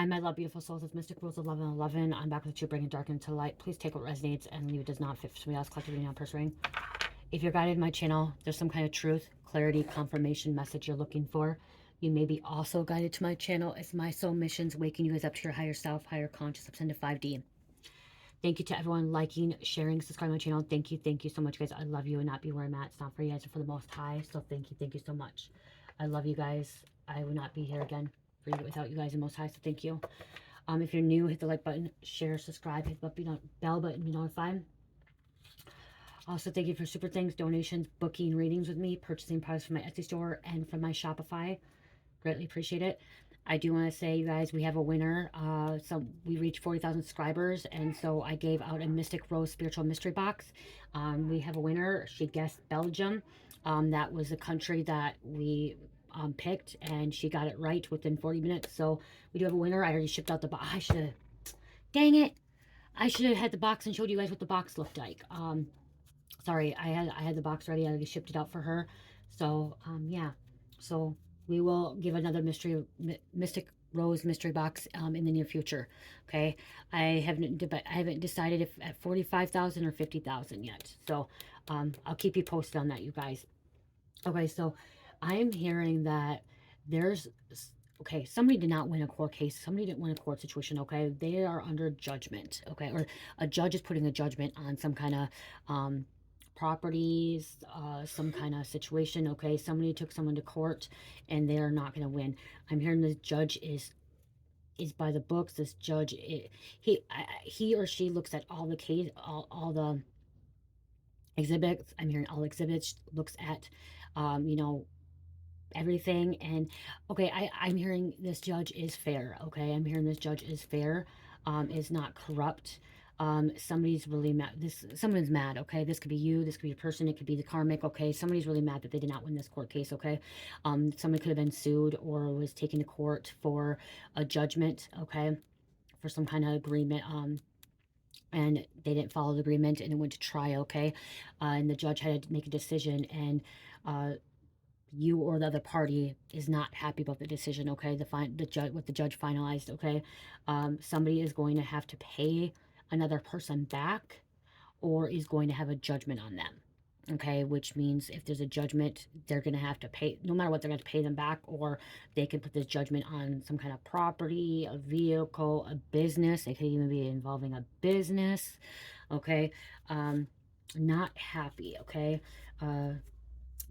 Hi, my love, beautiful souls. It's Mystic Rules 1111. I'm back with you, bringing dark into light. Please take what resonates and leave it does not fit for somebody else. Collectively, now, pursuing. If you're guided in my channel, there's some kind of truth, clarity, confirmation message you're looking for. You may be also guided to my channel. It's my soul missions, waking you guys up to your higher self, higher conscious, up to 5D. Thank you to everyone liking, sharing, subscribing to my channel. Thank you so much, guys. I love you and not be where I'm at. It's not for you guys, it's for the Most High. So thank you so much. I love you guys. I would not be here again for you without you guys and Most High. So thank you. If you're new, hit the like button, share, subscribe, hit the bell button to be notified. Also, thank you for super things, donations, booking readings with me, purchasing products from my Etsy store and from my Shopify. Greatly appreciate it. I do want to say, you guys, we have a winner. So we reached 40,000 subscribers, and so I gave out a Mystic Rose Spiritual Mystery Box. We have a winner. She guessed Belgium. That was the country that we picked, and she got it right within 40 minutes. So we do have a winner. I already shipped out the box. I should have, dang it. I should have had the box and showed you guys what the box looked like. Sorry, I had the box ready. I already shipped it out for her. So, yeah. So we will give another Mystic Rose mystery box in the near future. Okay, I haven't decided if at 45,000 or 50,000 yet. So I'll keep you posted on that, you guys. Okay, so I'm hearing that there's okay, somebody did not win a court case. Somebody didn't win a court situation. Okay, they are under judgment. Okay, or a judge is putting a judgment on some kind of properties, some kind of situation. Okay, somebody took someone to court and they are not going to win. I'm hearing this judge is by the books. This judge, he or she looks at all the case, all the exhibits. I'm hearing all exhibits. Looks at, you know, everything. And okay, I'm hearing this judge is fair. Okay, I'm hearing this judge is fair, is not corrupt. Somebody's really mad. Someone's mad. Okay, this could be you, this could be a person, it could be the karmic. Okay, somebody's really mad that they did not win this court case. Okay, somebody could have been sued or was taken to court for a judgment. Okay, for some kind of agreement. And they didn't follow the agreement and it went to trial. Okay, and the judge had to make a decision, and you or the other party is not happy about the decision. Okay, the judge, what the judge finalized. Okay, somebody is going to have to pay another person back, or is going to have a judgment on them. Okay, which means if there's a judgment, they're going to have to pay, no matter what, they're going to pay them back, or they can put this judgment on some kind of property, a vehicle, a business. It could even be involving a business. Okay, not happy. Okay,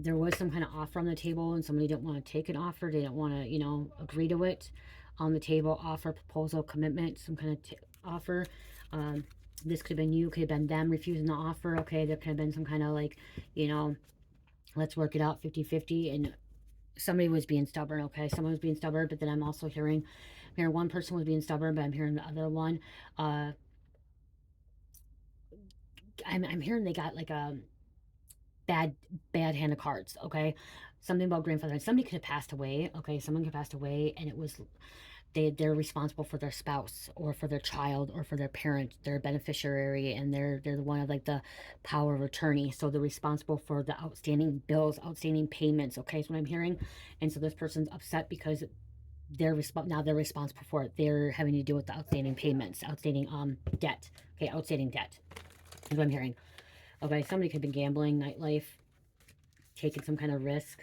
there was some kind of offer on the table and somebody didn't want to take an offer. They didn't want to, you know, agree to it. On the table, offer, proposal, commitment, some kind of offer. This could have been you, could have been them refusing the offer. Okay, there could have been some kind of like, you know, let's work it out 50-50. And somebody was being stubborn. Okay, someone was being stubborn, but then I'm also hearing one person was being stubborn, but I'm hearing the other one. I'm hearing they got like a bad hand of cards. Okay, something about grandfather. Somebody could have passed away. Okay, someone could have passed away, and it was they're responsible for their spouse or for their child or for their parent, their beneficiary, and they're the one of like the power of attorney. So they're responsible for the outstanding bills, outstanding payments. Okay, is what I'm hearing. And so this person's upset because they're responsible for it. They're having to deal with the outstanding payments, outstanding debt. Okay, outstanding debt is what I'm hearing. Okay, somebody could have been gambling, nightlife, taking some kind of risk,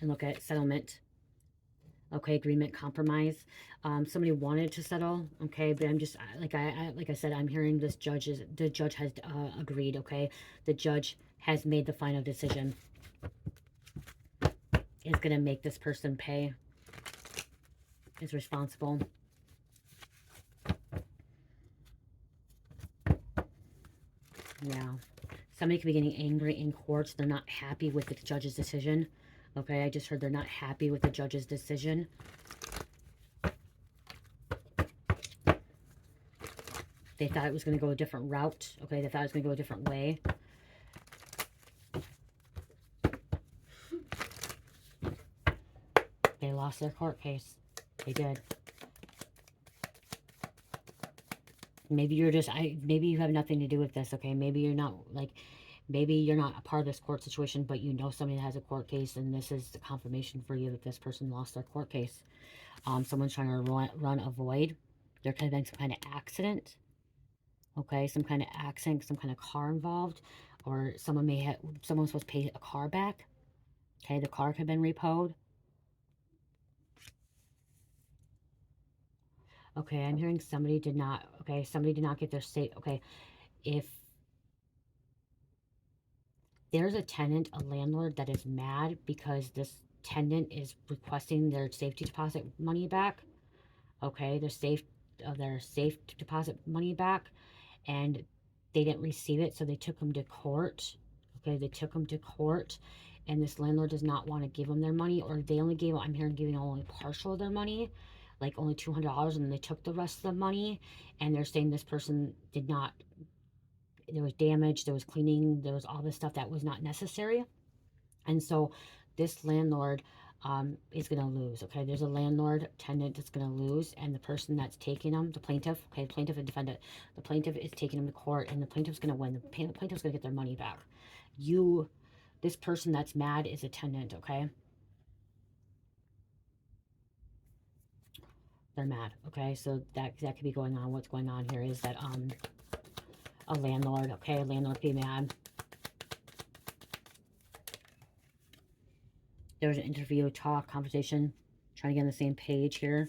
and look at settlement. Okay, agreement, compromise. Somebody wanted to settle. Okay, but I'm just like I said, I'm hearing the judge has agreed. Okay, the judge has made the final decision. Is gonna make this person pay. Is responsible. Yeah, somebody could be getting angry in court. They're not happy with the judge's decision. Okay, I just heard they're not happy with the judge's decision. They thought it was going to go a different route. Okay, they thought it was going to go a different way. They lost their court case. They did. Maybe you're just, maybe you have nothing to do with this, okay? Maybe you're not, like, maybe you're not a part of this court situation, but you know somebody that has a court case, and this is the confirmation for you that this person lost their court case. Someone's trying to run a void. There could have been some kind of accident. Okay, some kind of accident, some kind of car involved, or someone was supposed to pay a car back. Okay, the car could have been repoed. Okay, I'm hearing somebody did not get their state. Okay, if there's a tenant, a landlord that is mad because this tenant is requesting their safety deposit money back. Okay, their safe deposit money back, and they didn't receive it, so they took them to court. Okay, they took them to court, and this landlord does not want to give them their money, or they only gave, I'm hearing, giving only partial of their money, like only $200, and then they took the rest of the money, and they're saying this person did not, there was damage, there was cleaning, there was all this stuff that was not necessary. And so this landlord is going to lose. Okay, there's a landlord tenant that's going to lose, and the person that's taking them, the plaintiff, okay, plaintiff and defendant, the plaintiff is taking them to court, and the plaintiff's going to win. The plaintiff's going to get their money back. This person that's mad is a tenant. Okay, they're mad. Okay, so that could be going on. What's going on here is that a landlord. Okay, a landlord be mad. There was an interview, talk, conversation, trying to get on the same page here.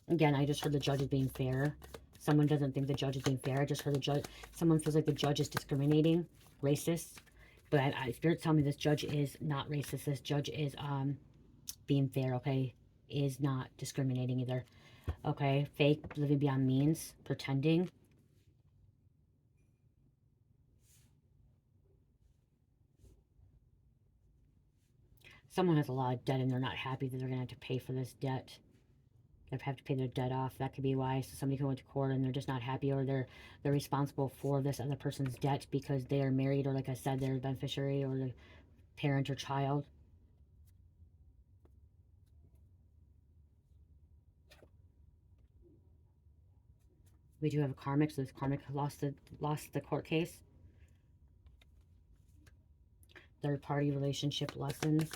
Again, I just heard the judge is being fair. Someone doesn't think the judge is being fair. I just heard the judge, someone feels like the judge is discriminating, racist. But Spirit tell me this judge is not racist. This judge is being fair, okay? Is not discriminating either. Okay, fake, living beyond means, pretending. Someone has a lot of debt and they're not happy that they're going to have to pay for this debt. They have to pay their debt off. That could be why. So somebody can go to court and they're just not happy, or they're responsible for this other person's debt because they are married, or like I said, they're a beneficiary or the parent or child. We do have a karmic, so this karmic lost the court case. Third party relationship lessons.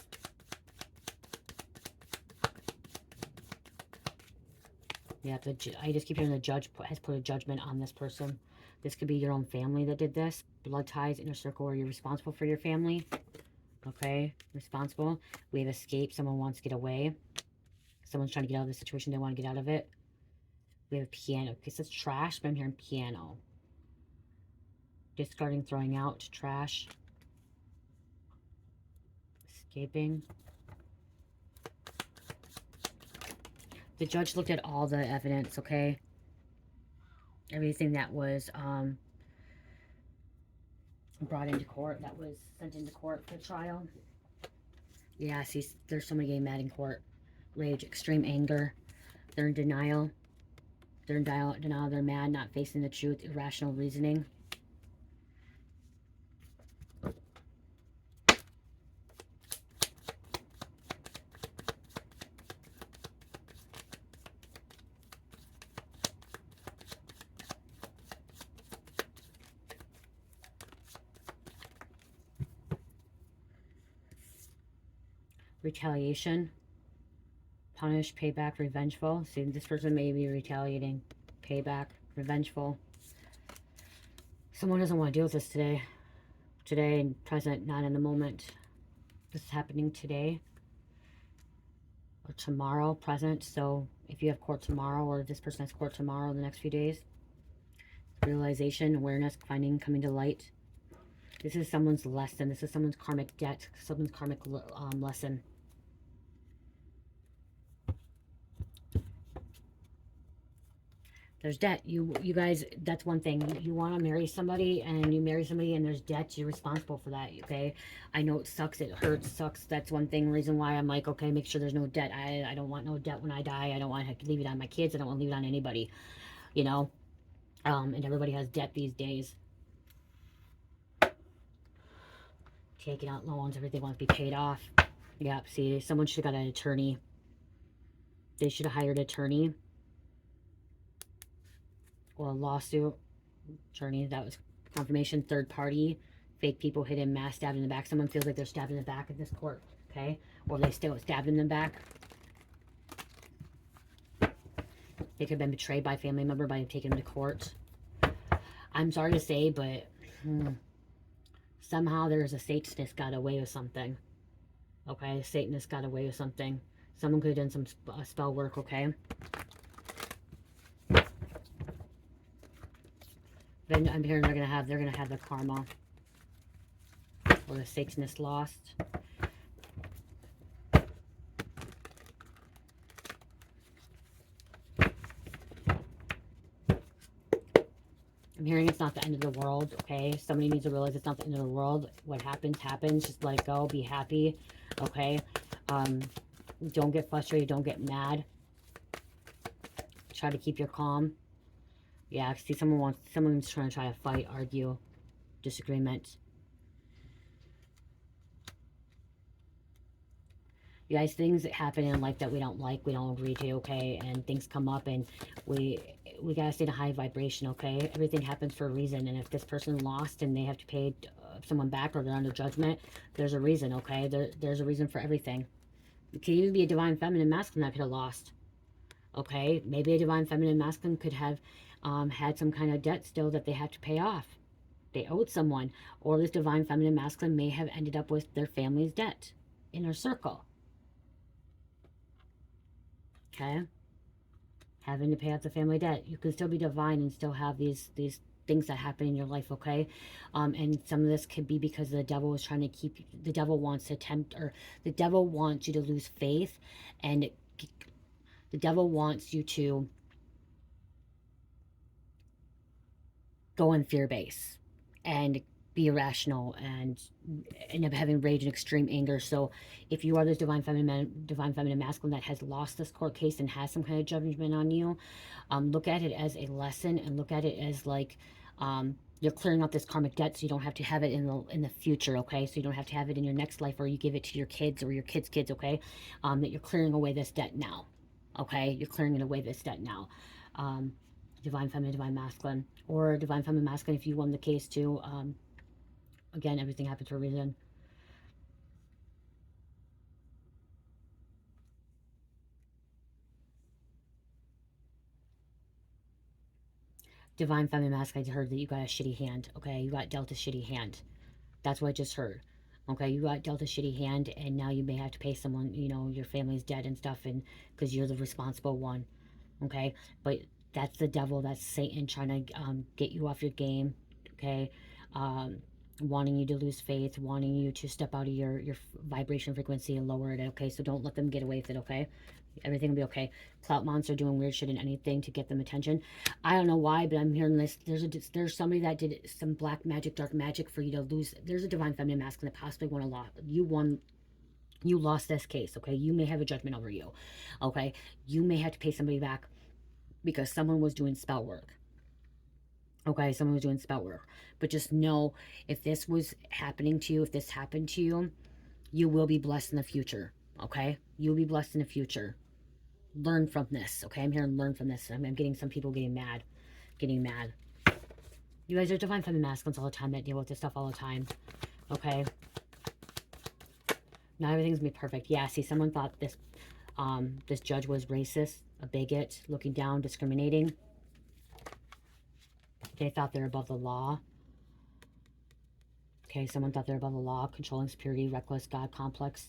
Yeah, I just keep hearing the judge has put a judgment on this person. This could be your own family that did this. Blood ties, inner circle, or you're responsible for your family. Okay, responsible. We have escape. Someone wants to get away. Someone's trying to get out of the situation. They want to get out of it. We have a piano. Okay, so it's trash, but I'm hearing piano. Discarding, throwing out, trash. Escaping. The judge looked at all the evidence, okay? Everything that was brought into court, that was sent into court for trial. Yeah, see, there's somebody getting mad in court. Rage, extreme anger. They're in denial. They're in denial. They're mad, not facing the truth. Irrational reasoning. Retaliation. Punish, payback, revengeful. See, this person may be retaliating. Payback, revengeful. Someone doesn't want to deal with this today. Today, present, not in the moment. This is happening today. Or tomorrow, present. So, if you have court tomorrow, or this person has court tomorrow in the next few days. Realization, awareness, finding, coming to light. This is someone's lesson. This is someone's karmic debt. Someone's karmic lesson. There's debt. You guys, that's one thing. You want to marry somebody, and you marry somebody and there's debt. You're responsible for that, okay? I know it sucks. It hurts. Sucks. That's one thing. Reason why I'm like, okay, make sure there's no debt. I don't want no debt when I die. I don't want to leave it on my kids. I don't want to leave it on anybody, you know? And everybody has debt these days. Taking out loans. Everything wants to be paid off. Yep, see, someone should have got an attorney. They should have hired an attorney. Or a lawsuit. Attorney, that was confirmation. Third party. Fake people, hidden, mass stabbed in the back. Someone feels like they're stabbed in the back of this court, okay? Or they still stabbed in the back. They could have been betrayed by a family member by taking them to court. I'm sorry to say, but somehow there's a Satanist got away with something. Okay, Satanist got away with something. Someone could have done some spell work, okay? Then I'm hearing they're gonna have the karma. Or the Satanist lost. I'm hearing it's not the end of the world, okay? Somebody needs to realize it's not the end of the world. What happens, happens. Just let it go. Be happy, okay? Don't get frustrated. Don't get mad. Try to keep your calm. Yeah, see, someone's trying to fight, argue, disagreement. You guys, things that happen in life that we don't like, we don't agree to, okay? And things come up, and we gotta stay in a high vibration, okay? Everything happens for a reason, and if this person lost and they have to pay someone back, or they're under judgment, there's a reason, okay? There's a reason for everything. It could even be a divine feminine masculine that could have lost, okay? Maybe a divine feminine masculine could have had some kind of debt still that they have to pay off. They owed someone, or this divine feminine masculine may have ended up with their family's debt in their circle. Okay, having to pay off the family debt. You can still be divine and still have these things that happen in your life, okay? And some of this could be because the devil is trying to keep, the devil wants to tempt, or the devil wants you to lose faith, and the devil wants you to go in fear base and be irrational and end up having rage and extreme anger. So if you are this divine feminine masculine that has lost this court case and has some kind of judgment on you, look at it as a lesson, and look at it as like you're clearing out this karmic debt, so you don't have to have it in the future, okay? So you don't have to have it in your next life, or you give it to your kids or your kids' kids, okay? That you're clearing away this debt now, okay? You're clearing it away, this debt now. Divine feminine, divine masculine, or divine feminine masculine if you won the case too. Again, everything happens for a reason. Divine feminine masculine, I heard that you got a shitty hand, okay? You got dealt a shitty hand. That's what I just heard. Okay, you got dealt a shitty hand, and now you may have to pay someone, you know, your family's dead and stuff, and because you're the responsible one, okay? But that's the devil, that's Satan trying to get you off your game, okay? Wanting you to lose faith, wanting you to step out of your vibration frequency and lower it, okay? So don't let them get away with it, okay? Everything will be okay. Clout monster doing weird shit and anything to get them attention. I don't know why, but I'm hearing this. There's somebody that did some black magic, dark magic for you to lose. There's a divine feminine masculine that possibly won a lot. You lost this case, okay? You may have a judgment over you, okay? You may have to pay somebody back because someone was doing spell work. Okay, someone was doing spell work. But just know, if this was happening to you, if this happened to you, you will be blessed in the future, okay? You'll be blessed in the future. Learn from this, okay? I'm here and learn from this. I'm getting some people getting mad. You guys are divine feminine masculines all the time that deal with this stuff all the time, okay? Not everything's gonna be perfect. Yeah, see, someone thought this this judge was racist, a bigot, looking down, discriminating. They thought they're above the law. Okay, someone thought they're above the law, controlling, superiority, reckless, God complex.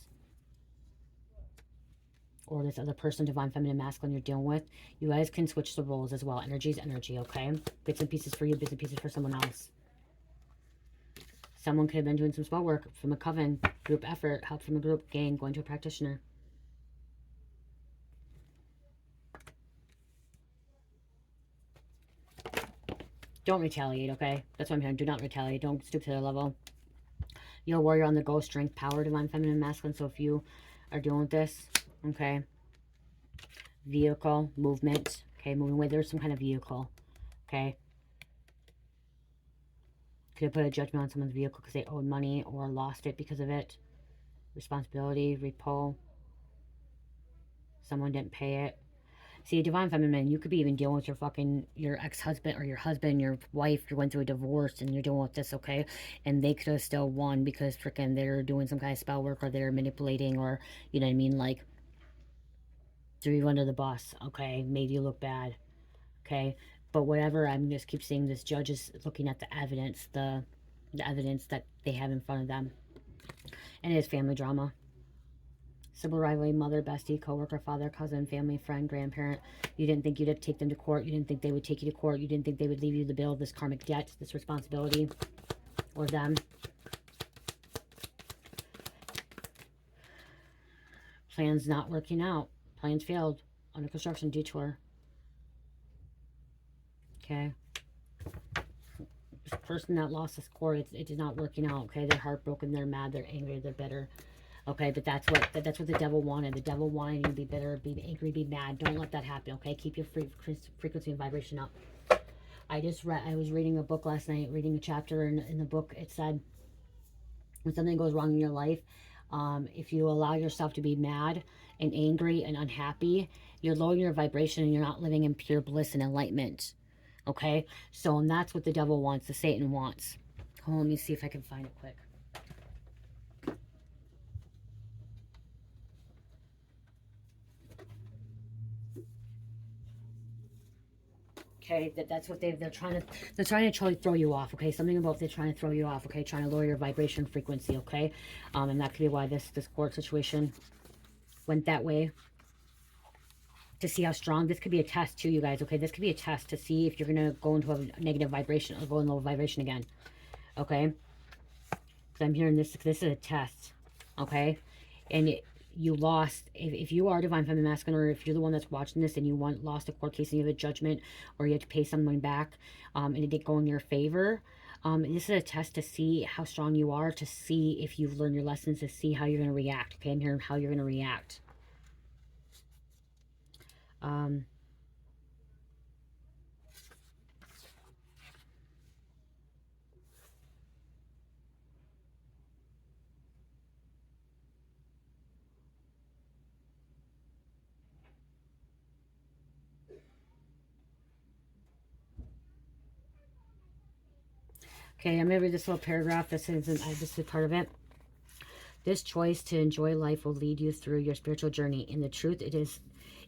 Or this other person, divine feminine masculine, you're dealing with. You guys can switch the roles as well. Energy is energy, okay? Bits and pieces for you, bits and pieces for someone else. Someone could have been doing some spell work from a coven, group effort, help from a group, gang, going to a practitioner. Don't retaliate, okay? That's what I'm hearing. Do not retaliate. Don't stoop to their level. You're a warrior on the go, strength, power, divine feminine masculine. So if you are dealing with this, okay? Vehicle, movement, okay? Moving away. There's some kind of vehicle, okay? Could have put a judgment on someone's vehicle because they owed money or lost it because of it. Responsibility, repo. Someone didn't pay it. See, divine feminine, you could be even dealing with your ex-husband or your husband, your wife. You're going through a divorce and you're dealing with this, okay? And they could have still won because freaking they're doing some kind of spell work, or they're manipulating, or, you know what I mean? Like, threw you under the bus, okay, made you look bad, okay? But whatever, I'm just keep seeing this judge is looking at the evidence, the evidence that they have in front of them. And it is family drama. Civil rivalry, mother, bestie, coworker, father, cousin, family, friend, grandparent. You didn't think you'd take them to court. You didn't think they would take you to court. You didn't think they would leave you the bill, this karmic debt, this responsibility, or them. Plans not working out. Plans failed. Under construction, detour. Okay. This person that lost this court, it is not working out. Okay, they're heartbroken, they're mad, they're angry, they're bitter. Okay, but that's what the devil wanted. The devil wanted you to be bitter, be angry, be mad. Don't let that happen. Okay, keep your frequency and vibration up. I was reading a book last night, reading a chapter in the book. It said, when something goes wrong in your life, if you allow yourself to be mad and angry and unhappy, you're lowering your vibration and you're not living in pure bliss and enlightenment. Okay, so and that's what the devil wants, the Satan wants. Hold on, let me see if I can find it quick. Okay, that's what they're trying to totally throw you off. Okay, something about they're trying to throw you off. Okay, trying to lower your vibration frequency. Okay, and that could be why this court situation went that way, to see how strong. This could be a test too, you guys. Okay, this could be a test to see if you're gonna go into a negative vibration or go in low vibration again. Okay, because I'm hearing this is a test. Okay, and you lost. If you are divine feminine masculine, or if you're the one that's watching this and you lost a court case and you have a judgment, or you had to pay someone back, and it didn't go in your favor, this is a test to see how strong you are, to see if you've learned your lessons, to see how you're going to react. Okay, I'm hearing how you're going to react. Okay, I'm going to read this little paragraph. This is part of it. This choice to enjoy life will lead you through your spiritual journey. In the truth, it is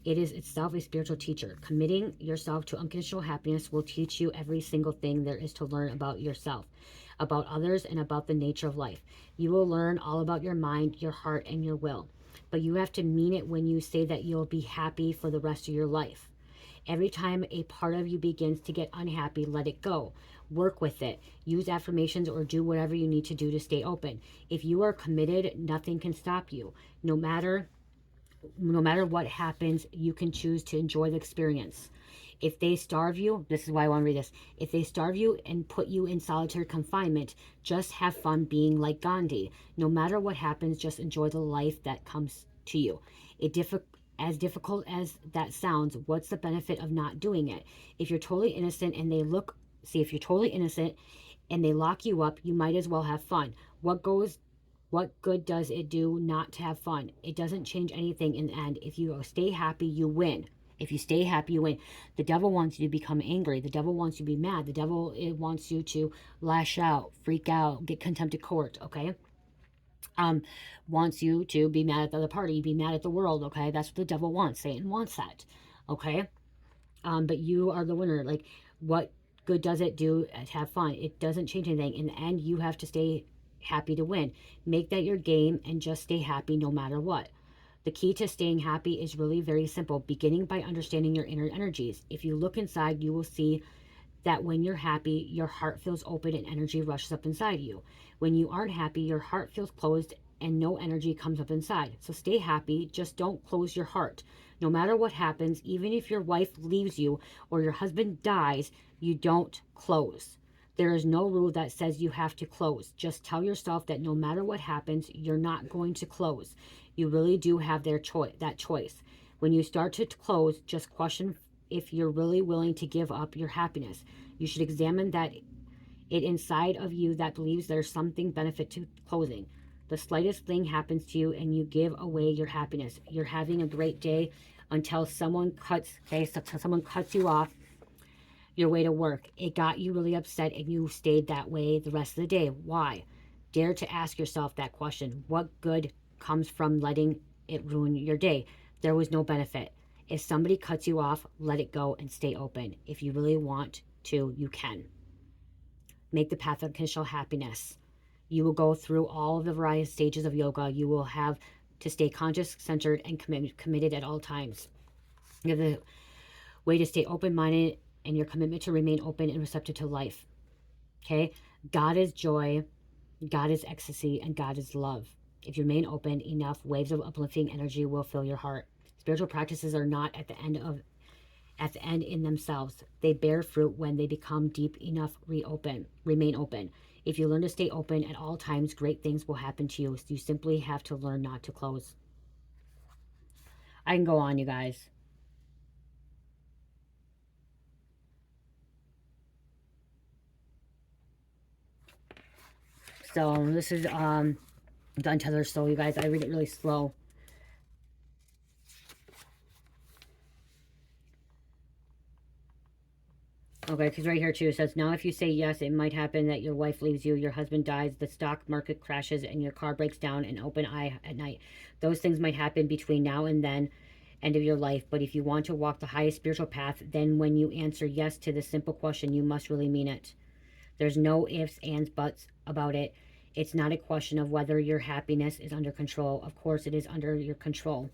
itself a spiritual teacher. Committing yourself to unconditional happiness will teach you every single thing there is to learn about yourself, about others, and about the nature of life. You will learn all about your mind, your heart, and your will. But you have to mean it when you say that you'll be happy for the rest of your life. Every time a part of you begins to get unhappy, let it go. Work with it. Use affirmations or do whatever you need to do to stay open. If you are committed, nothing can stop you. No matter what happens, you can choose to enjoy the experience. If they starve you, this is why I want to read this. If they starve you and put you in solitary confinement, just have fun being like Gandhi. No matter what happens, just enjoy the life that comes to you. As difficult as that sounds, what's the benefit of not doing it? If you're totally innocent and if you're totally innocent and they lock you up, you might as well have fun. What good does it do not to have fun? It doesn't change anything in the end. If you stay happy, you win. If you stay happy, you win. The devil wants you to become angry. The devil wants you to be mad. The devil wants you to lash out, freak out, get contempt of court, okay? Wants you to be mad at the other party, be mad at the world, okay? That's what the devil wants. Satan wants that, okay? But you are the winner. Like, what good does it do to have fun? It doesn't change anything. In the end, you have to stay happy to win. Make that your game and just stay happy no matter what. The key to staying happy is really very simple, beginning by understanding your inner energies. If you look inside, you will see that when you're happy, your heart feels open and energy rushes up inside you. When you aren't happy, your heart feels closed and no energy comes up inside. So stay happy, just don't close your heart. No matter what happens, even if your wife leaves you or your husband dies, you don't close. There is no rule that says you have to close. Just tell yourself that no matter what happens, you're not going to close. You really do have that choice. When you start to close, just question if you're really willing to give up your happiness. You should examine that it inside of you that believes there's something benefit to closing. The slightest thing happens to you and you give away your happiness. You're having a great day until someone cuts you off your way to work. It got you really upset and you stayed that way the rest of the day. Why? Dare to ask yourself that question. What good comes from letting it ruin your day? There was no benefit. If somebody cuts you off, let it go and stay open. If you really want to, you can. Make the path of unconditional happiness. You will go through all of the various stages of yoga. You will have to stay conscious, centered, and committed at all times. You have the way to stay open-minded and your commitment to remain open and receptive to life. Okay? God is joy, God is ecstasy, and God is love. If you remain open enough, waves of uplifting energy will fill your heart. Spiritual practices are not at the end in themselves. They bear fruit when they become deep enough, remain open. If you learn to stay open at all times, great things will happen to you. You simply have to learn not to close. I can go on, you guys. So this is the Untethered Soul, you guys. I read it really slow. Okay, because right here too, it says, now if you say yes, it might happen that your wife leaves you, your husband dies, the stock market crashes, and your car breaks down an open eye at night. Those things might happen between now and then, end of your life. But if you want to walk the highest spiritual path, then when you answer yes to this simple question, you must really mean it. There's no ifs, ands, buts about it. It's not a question of whether your happiness is under control. Of course, it is under your control.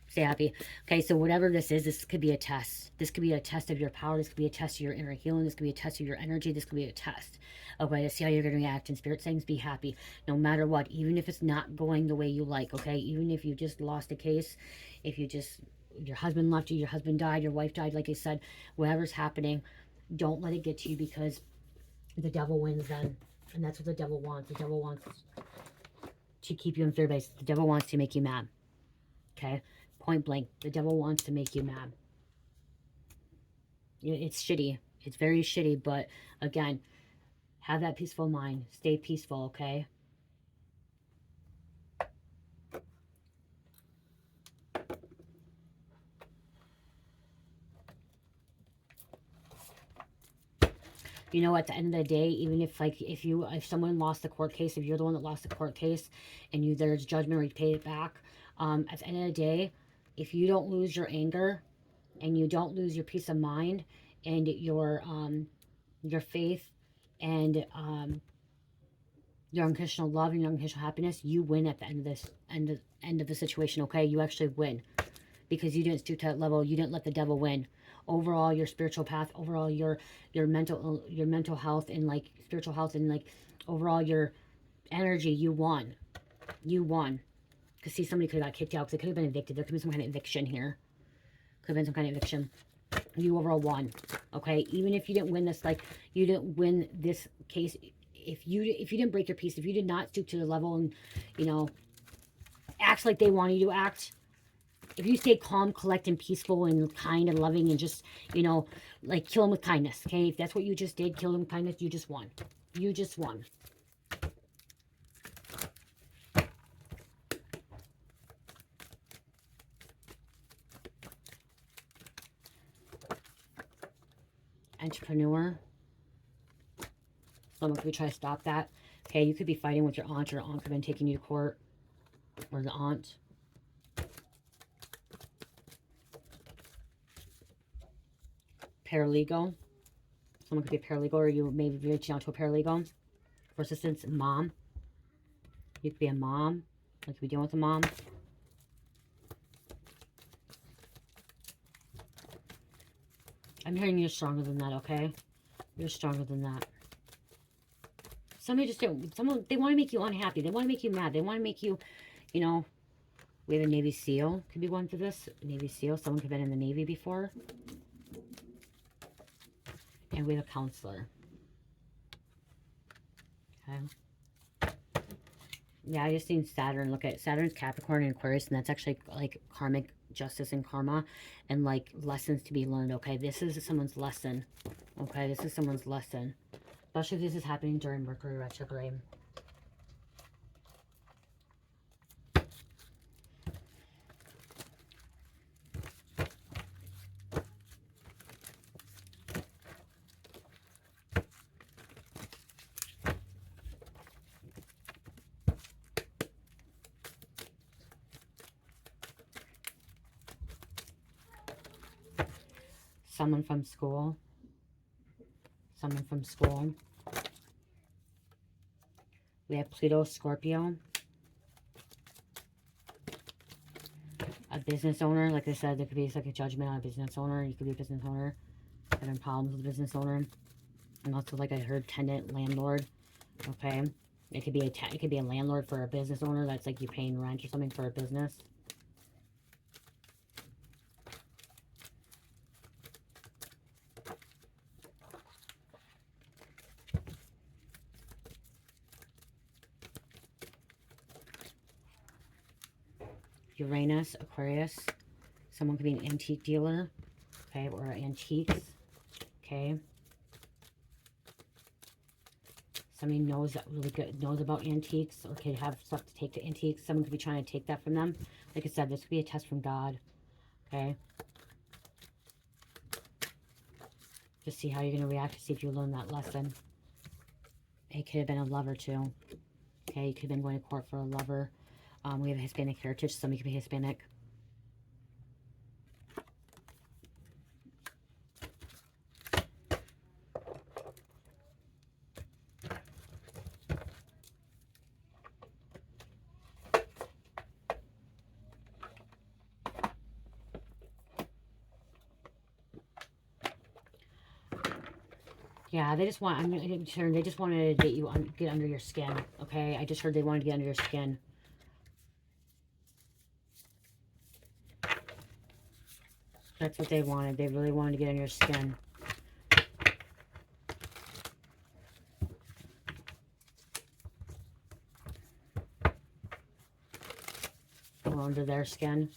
Stay happy. Okay, so whatever this is, this could be a test. This could be a test of your power. This could be a test of your inner healing. This could be a test of your energy. This could be a test. Okay, to see how you're going to react. And Spirit saying, be happy no matter what, even if it's not going the way you like. Okay, even if you just lost a case, if you just, your husband left you, your husband died, your wife died, like I said, whatever's happening, don't let it get to you, because the devil wins then. And that's what the devil wants. The devil wants to keep you in third base. The devil wants to make you mad. Okay? Point blank. The devil wants to make you mad. It's shitty. It's very shitty. But again, have that peaceful mind. Stay peaceful, okay? You know, at the end of the day, even if if someone lost the court case, if you're the one that lost the court case and there's judgment or you pay it back, at the end of the day, if you don't lose your anger and you don't lose your peace of mind and your faith and your unconditional love and your unconditional happiness, you win at the end of this end of the situation. Okay, you actually win, because you didn't stoop to that level. You didn't let the devil win. Overall, your spiritual path, overall your mental health and like spiritual health and like overall your energy, you won. You won. Because see, somebody could have got kicked out because they could have been evicted. There could be some kind of eviction here. Could have been some kind of eviction. You overall won. Okay, even if you didn't win this, like you didn't win this case. If you didn't break your peace, if you did not stoop to the level and, you know, act like they want you to act, if you stay calm, collect, and peaceful and kind and loving and just, you know, like kill them with kindness, okay? If that's what you just did, kill them with kindness, you just won. You just won. Entrepreneur. Someone could try to stop that. Okay, you could be fighting with your aunt, or your aunt could have been taking you to court, or the aunt. Paralegal. Someone could be a paralegal, or you may be reaching out to a paralegal for assistance. Mom. You could be a mom. You could be dealing with a mom. I'm hearing you're stronger than that, okay? You're stronger than that. Somebody just don't, they want to make you unhappy. They want to make you mad. They want to make you, you know, we have a Navy SEAL. Could be one for this. Navy SEAL. Someone could have been in the Navy before. And we have a counselor. Okay. Yeah, I just seen Saturn. Look at Saturn's Capricorn and Aquarius, and that's actually like karmic justice and karma and like lessons to be learned. Okay, this is someone's lesson. Okay, this is someone's lesson. Especially if this is happening during Mercury retrograde. Someone from school. Someone from school. We have Pluto, Scorpio. A business owner. Like I said, there could be like a judgment on a business owner. You could be a business owner having problems with a business owner. And also, like I heard, tenant, landlord. Okay. It could be a landlord for a business owner. That's like you paying rent or something for a business. Uranus, Aquarius. Someone could be an antique dealer, okay, or antiques, okay. Somebody knows that really good, knows about antiques, or could have stuff to take to antiques. Someone could be trying to take that from them. Like I said, this could be a test from God, okay. Just see how you're going to react to see if you learn that lesson. It could have been a lover too, okay. You could have been going to court for a lover. We have a Hispanic heritage. Somebody could be Hispanic. Yeah, they just want, I'm sure they just wanted to get under your skin, okay? I just heard they wanted to get under your skin. That's what they wanted. They really wanted to get under your skin. Go under their skin.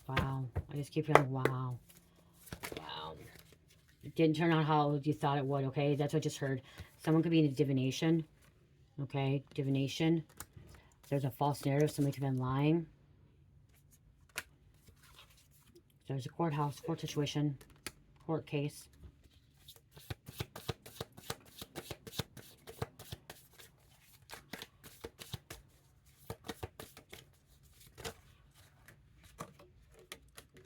Wow. I just keep feeling, wow. Wow. It didn't turn out how you thought it would, okay? That's what I just heard. Someone could be in a divination. Okay, divination. There's a false narrative. Somebody could have been lying. There's a courthouse, court situation, court case.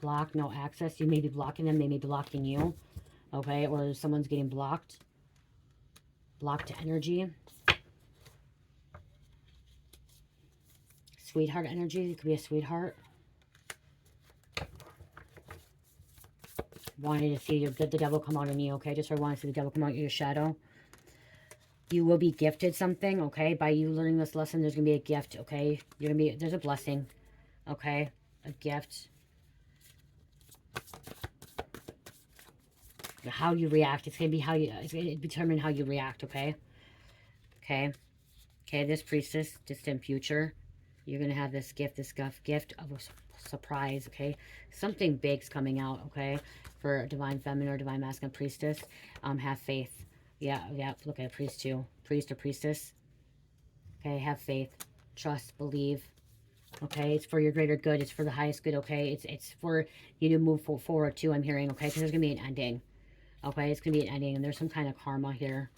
Block, no access. You may be blocking them. They may be blocking you. Okay, or someone's getting blocked. Blocked energy. Sweetheart energy. It could be a sweetheart. Wanted to see the devil come out in you, okay? Just wanted to see the devil come out in your shadow. You will be gifted something, okay? By you learning this lesson, there's going to be a gift, okay? There's a blessing, okay? A gift. How you react. It's going to be it's going to determine how you react, okay? Okay. Okay, this priestess, distant future. You're going to have this gift of a surprise, okay? Something big's coming out, okay? For divine feminine or divine masculine priestess. Have faith. Yeah, look at a priest too. Priest or priestess. Okay, have faith. Trust, believe. Okay, it's for your greater good. It's for the highest good, okay? It's for you to move forward too, I'm hearing, okay? Because there's going to be an ending. Okay, it's going to be an ending, and there's some kind of karma here.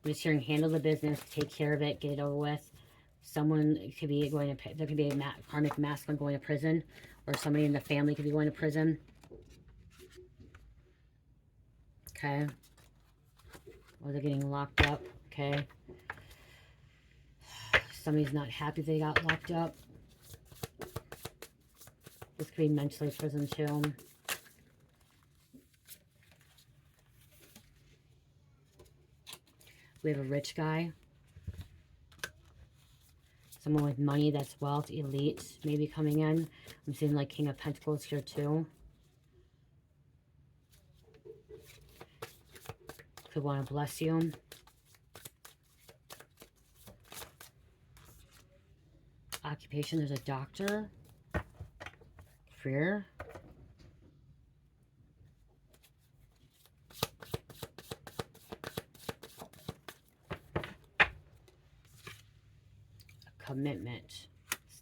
I'm just hearing handle the business, take care of it, get it over with. Someone could be going to, there could be a karmic masculine going to prison, or somebody in the family could be going to prison. Okay. Or they're getting locked up, okay. Somebody's not happy they got locked up. This could be mentally prison too. We have a rich guy. Someone with money, that's wealth, elite, maybe coming in. I'm seeing like King of Pentacles here too. Could want to bless you. Occupation, there's a doctor. Career. Commitment.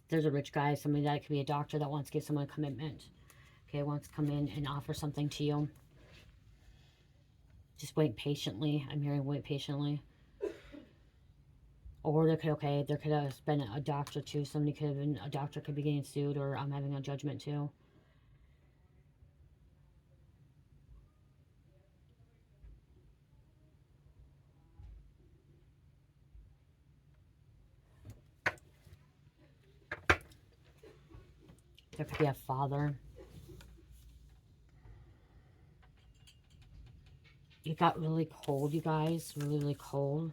There's a rich guy, somebody that could be a doctor that wants to give someone a commitment. Okay, wants to come in and offer something to you. Just wait patiently. I'm hearing wait patiently. Or there could have been a doctor too. Somebody could have been, a doctor could be getting sued, or I'm having a judgment too. There could be a father. It got really cold, you guys. Really, really cold.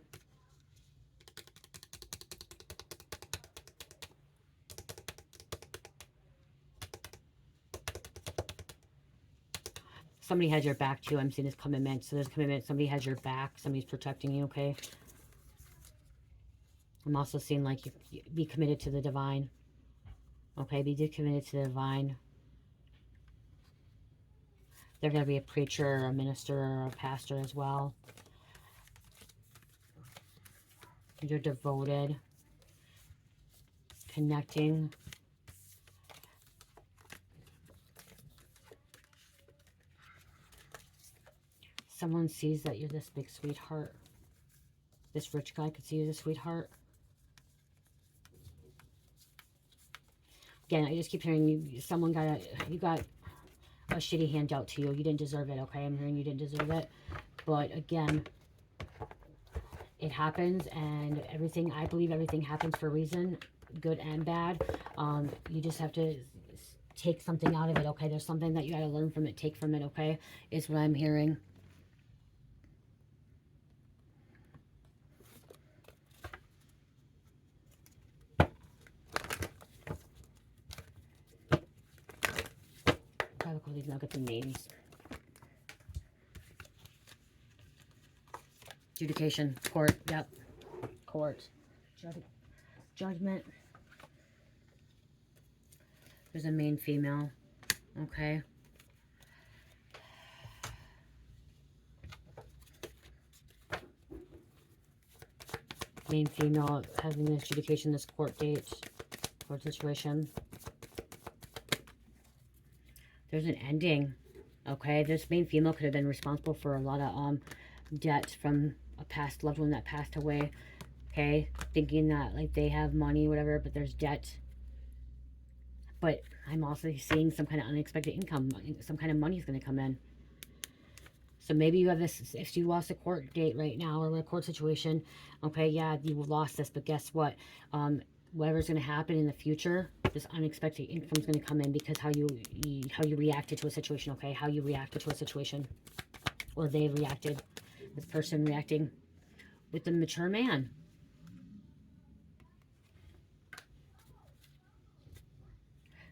Somebody has your back too. I'm seeing this commitment. So there's commitment. Somebody has your back. Somebody's protecting you, okay? I'm also seeing like you be committed to the divine. Okay, be committed to the divine. They're going to be a preacher or a minister or a pastor as well. You're devoted. Connecting. Someone sees that you're this big sweetheart. This rich guy could see you as a sweetheart. Again, I just keep hearing you. Someone you got a shitty hand dealt to you. You didn't deserve it, okay? I'm hearing you didn't deserve it. But again, it happens, and everything, I believe everything happens for a reason, good and bad. You just have to take something out of it, okay? There's something that you got to learn from it, take from it, okay? Is what I'm hearing. I look all these, now get the names. Adjudication, court, yep. Court. Judgment. There's a main female, okay? Main female having this adjudication, this court date, court situation. There's an ending, okay? This main female could have been responsible for a lot of debt from a past loved one that passed away, okay? Thinking that like they have money, whatever, but there's debt. But I'm also seeing some kind of unexpected income, some kind of money is going to come in. So maybe you have this, if you lost a court date right now or a court situation, okay, yeah, you lost this, but guess what? Whatever's going to happen in the future, this unexpected income is going to come in because how you reacted to a situation, okay? How you reacted to a situation, or they reacted, this person reacting with the mature man.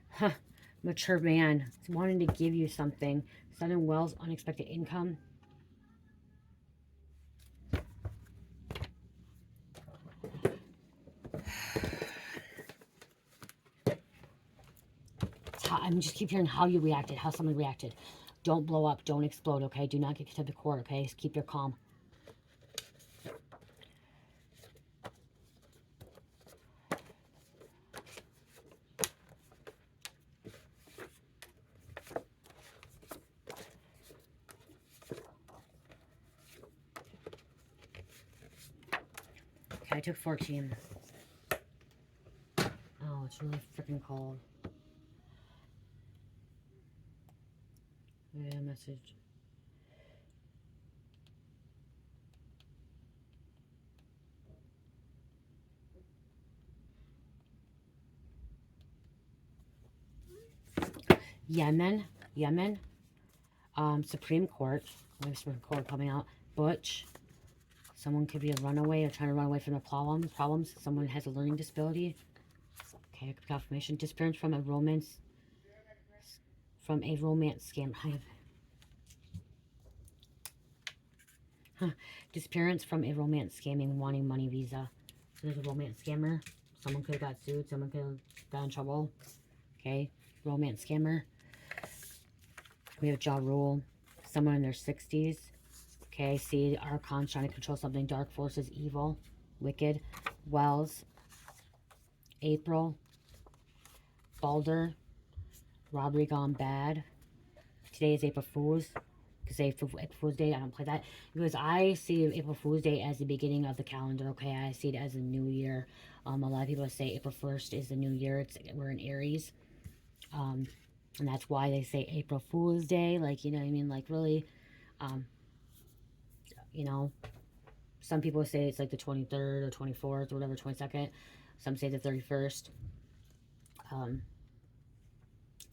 Huh, mature man, wanting to give you something, sudden wealth, unexpected income. I'm just keep hearing how you reacted, how someone reacted. Don't blow up, don't explode, okay? Do not get to the court, okay? Just keep your calm. Okay, I took 14. Oh, it's really freaking cold. Yeah, message. Yemen. Supreme Court. Supreme Court coming out. Butch. Someone could be a runaway or trying to run away from their problems. Someone has a learning disability. Okay, confirmation. Disappearance from a romance scam. Disappearance from a romance scamming, wanting money visa. So there's a romance scammer. Someone could have got sued. Someone could have got in trouble. Okay, romance scammer. We have Ja Rule. Someone in their 60s. Okay, see, Archon's trying to control something. Dark forces, evil, wicked. Wells. April. Balder. Robbery gone bad. Today is April Fool's. to say April Fool's Day. I don't play that because I see April Fool's Day as the beginning of the calendar. Okay, I see it as a new year. A lot of people say April 1st is the new year. We're in Aries, and that's why they say April Fool's Day. Like, you know what I mean? Like, really, you know, some people say it's like the 23rd or 24th or whatever, 22nd. Some say the 31st.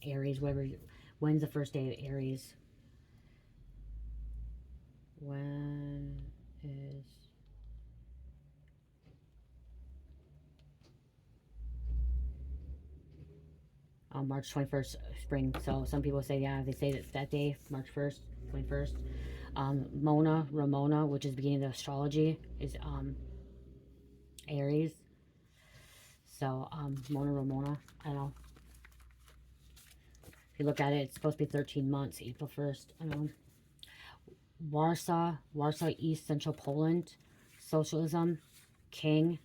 Aries, whatever. When's the first day of Aries? When is March 21st, spring. So some people say, yeah, they say that day, March 1st, 21st. Ramona, which is the beginning of astrology, is Aries. So Ramona, I don't know. If you look at it, it's supposed to be 13 months, April 1st. I don't know. Warsaw, East Central Poland, socialism, King,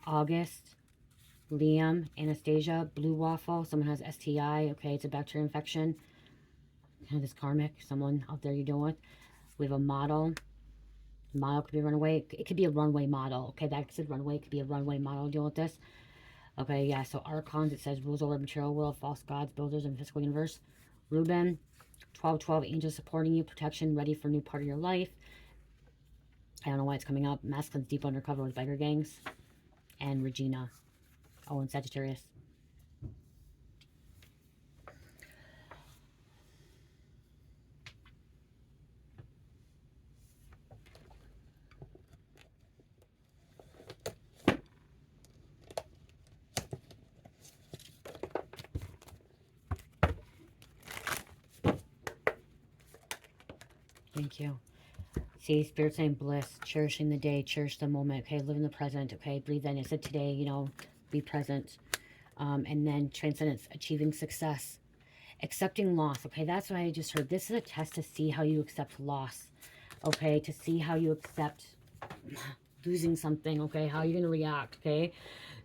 August, Liam, Anastasia, Blue Waffle, someone has STI, okay, it's a bacterial infection. Kind of this karmic, someone out there you're dealing with. We have a model. Model could be a runaway. It could be a runway model, okay, that's a runway. It could be a runway model dealing with this. Okay, yeah, so Archons, it says rules over material world, false gods, builders, and physical universe. Ruben, 1212, angels supporting you, protection, ready for a new part of your life. I don't know why it's coming up. Masculine's deep undercover with biker gangs. And Regina. Oh, and Sagittarius. Thank you. See, Spirit saying bliss, cherishing the day, cherish the moment, okay, live in the present, okay, breathe in. It said today, you know, be present. And then transcendence, achieving success, accepting loss, okay, that's what I just heard. This is a test to see how you accept loss, okay, to see how you accept losing something, okay, how are you going to react, okay?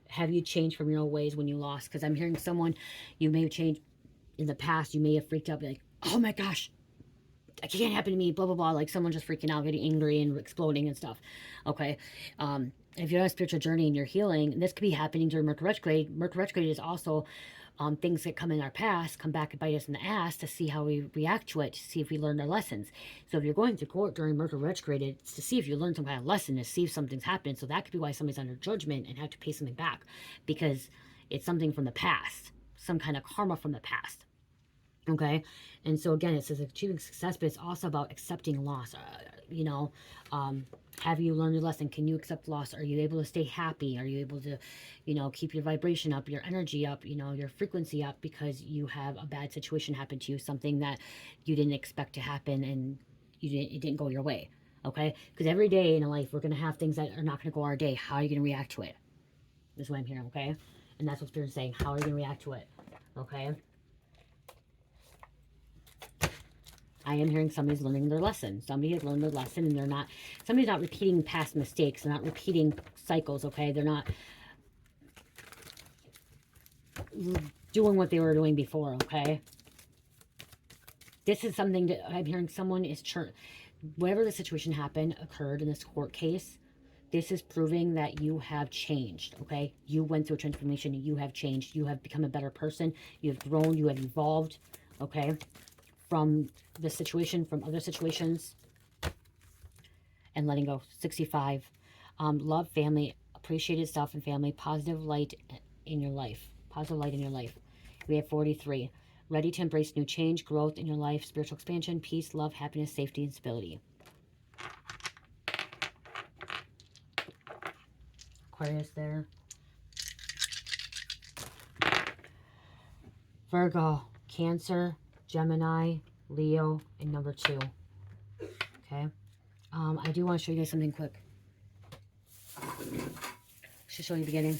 Have you changed from your old ways when you lost? Because I'm hearing someone, you may have changed in the past, you may have freaked out, like, oh my gosh, it can't happen to me, blah, blah, blah. Like someone just freaking out, getting angry and exploding and stuff. Okay. If you're on a spiritual journey and you're healing, this could be happening during Mercury retrograde. Mercury retrograde is also things that come in our past, come back and bite us in the ass to see how we react to it, to see if we learned our lessons. So if you're going to court during Mercury retrograde, it's to see if you learned some kind of lesson, to see if something's happened. So that could be why somebody's under judgment and have to pay something back, because it's something from the past, some kind of karma from the past. Okay, and so again, it says achieving success, but it's also about accepting loss. You know, have you learned your lesson? Can you accept loss? Are you able to stay happy? Are you able to, you know, keep your vibration up, your energy up, you know, your frequency up, because you have a bad situation happen to you, something that you didn't expect to happen, and it didn't go your way. Okay, because every day in life we're gonna have things that are not gonna go our day. How are you gonna react to it? This is what I'm hearing. Okay, and that's what Spirit's saying. How are you gonna react to it? Okay. I am hearing somebody's learning their lesson. Somebody has learned their lesson, and somebody's not repeating past mistakes. They're not repeating cycles, okay? They're not doing what they were doing before, okay? This is something that I'm hearing someone is, whatever the situation occurred in this court case, this is proving that you have changed, okay? You went through a transformation. You have changed. You have become a better person. You have grown. You have evolved, okay? From the situation, from other situations, and letting go. 65. Love, family, appreciate yourself and family, positive light in your life. Positive light in your life. We have 43. Ready to embrace new change, growth in your life, spiritual expansion, peace, love, happiness, safety, and stability. Aquarius there. Virgo, Cancer, Gemini, Leo, and number 2. Okay. I do want to show you guys something quick. Should show you the beginning.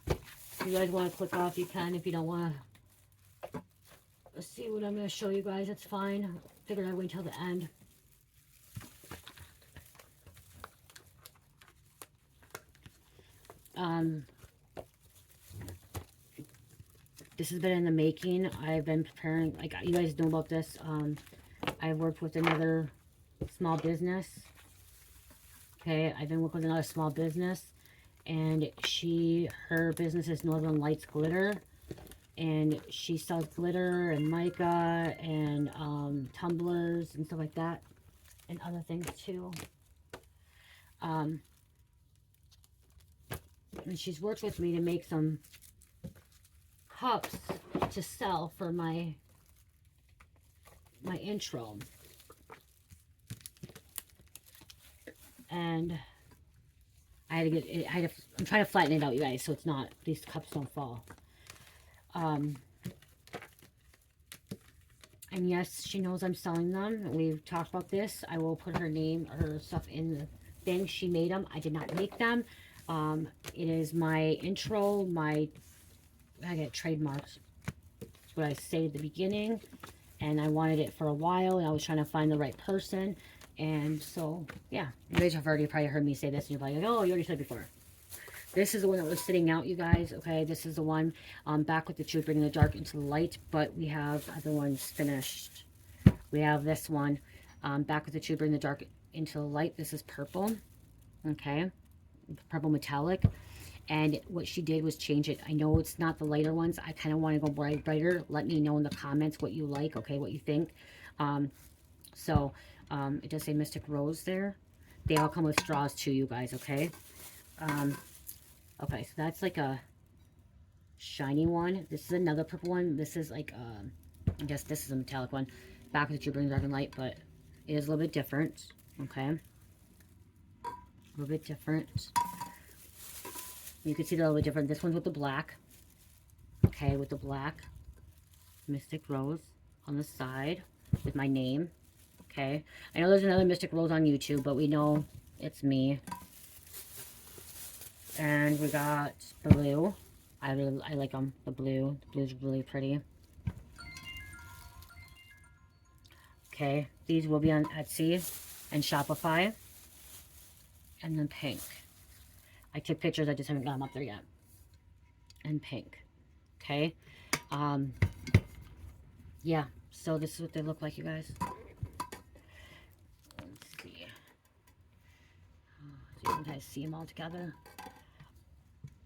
If you guys want to click off, you can. If you don't want to see what I'm going to show you guys, it's fine. Figured I'd wait till the end. This has been in the making. I've been preparing, like, you guys know about this. I worked with another small business. Okay, I've been working with another small business, and her business is Northern Lights Glitter, and she sells glitter and mica and tumblers and stuff like that, and other things too. And she's worked with me to make some cups to sell for my intro. And I had to get it, I'm trying to flatten it out, you guys, so it's not, these cups don't fall. And yes, she knows I'm selling them. We've talked about this. I will put her name, her stuff in the thing. She made them. I did not make them. It is my intro, I get trademarks. That's what I say at the beginning. And I wanted it for a while, and I was trying to find the right person. And so, yeah. You guys have already probably heard me say this, and you're like, oh, you already said it before. This is the one that was sitting out, you guys. Okay, this is the one back with the truth, bringing the dark into the light. But we have other ones finished. We have this one back with the truth, bringing the dark into the light. This is purple. Okay, purple metallic. And what she did was change it. I know it's not the lighter ones. I kind of want to go brighter. Let me know in the comments what you like, okay, what you think. It does say Mystic Rose there. They all come with straws too, you guys, okay? Okay, so that's like a shiny one. This is another purple one. This is like, I guess this is a metallic one. Back with the Bring Dark and Light, but it is a little bit different, okay? A little bit different. You can see they're a little bit different. This one's with the black. Okay, with the black Mystic Rose on the side with my name. Okay. I know there's another Mystic Rose on YouTube, but we know it's me. And we got blue. I like them. The blue. The blue's really pretty. Okay. These will be on Etsy and Shopify. And then pink. I took pictures, I just haven't got them up there yet. And pink. Okay. Yeah. So this is what they look like, you guys. Let's see. So you can guys see them all together.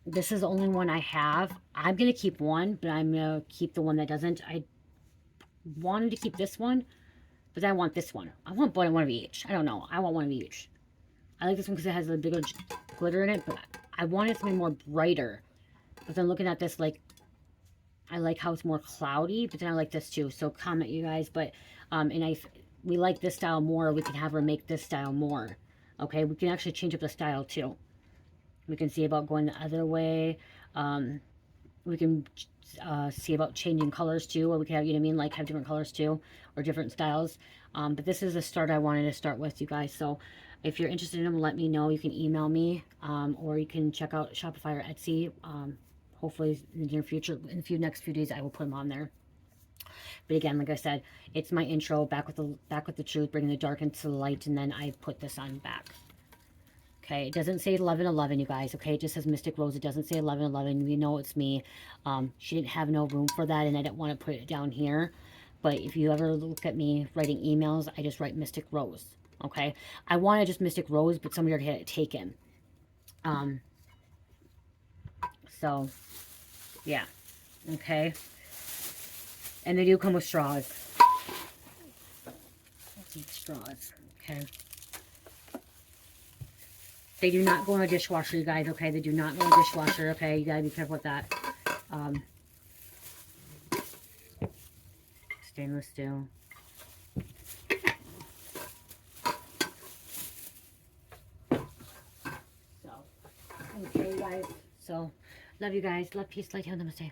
This is the only one I have. I'm going to keep one, but I'm going to keep the one that doesn't. I wanted to keep this one, but I want this one. I want one of each. I don't know. I want one of each. I like this one because it has a bigger glitter in it, but I wanted something more brighter. But then looking at this, like, I like how it's more cloudy, but then I like this too. So comment, you guys. But, we like this style more. We can have her make this style more. Okay, we can actually change up the style too. We can see about going the other way. We can see about changing colors too, or we can have, you know what I mean, like have different colors too, or different styles. But this is the start I wanted to start with, you guys. So if you're interested in them, let me know. You can email me, or you can check out Shopify or Etsy. Hopefully in the near future, in the next few days, I will put them on there. But again, like I said, it's my intro, back with the truth, bringing the dark into the light, and then I put this on back. Okay, it doesn't say 1111, you guys. Okay, it just says Mystic Rose. It doesn't say 1111. You know it's me. She didn't have no room for that, and I didn't want to put it down here. But if you ever look at me writing emails, I just write Mystic Rose. Okay, I wanted just Mystic Rose, but somebody already had it taken. So, yeah. Okay. And they do come with straws. Straws. Okay. They do not go in a dishwasher, you guys, okay? They do not go in a dishwasher, okay? You gotta be careful with that. Stainless steel. So, okay, guys. So, love you guys. Love, peace, light, health, namaste.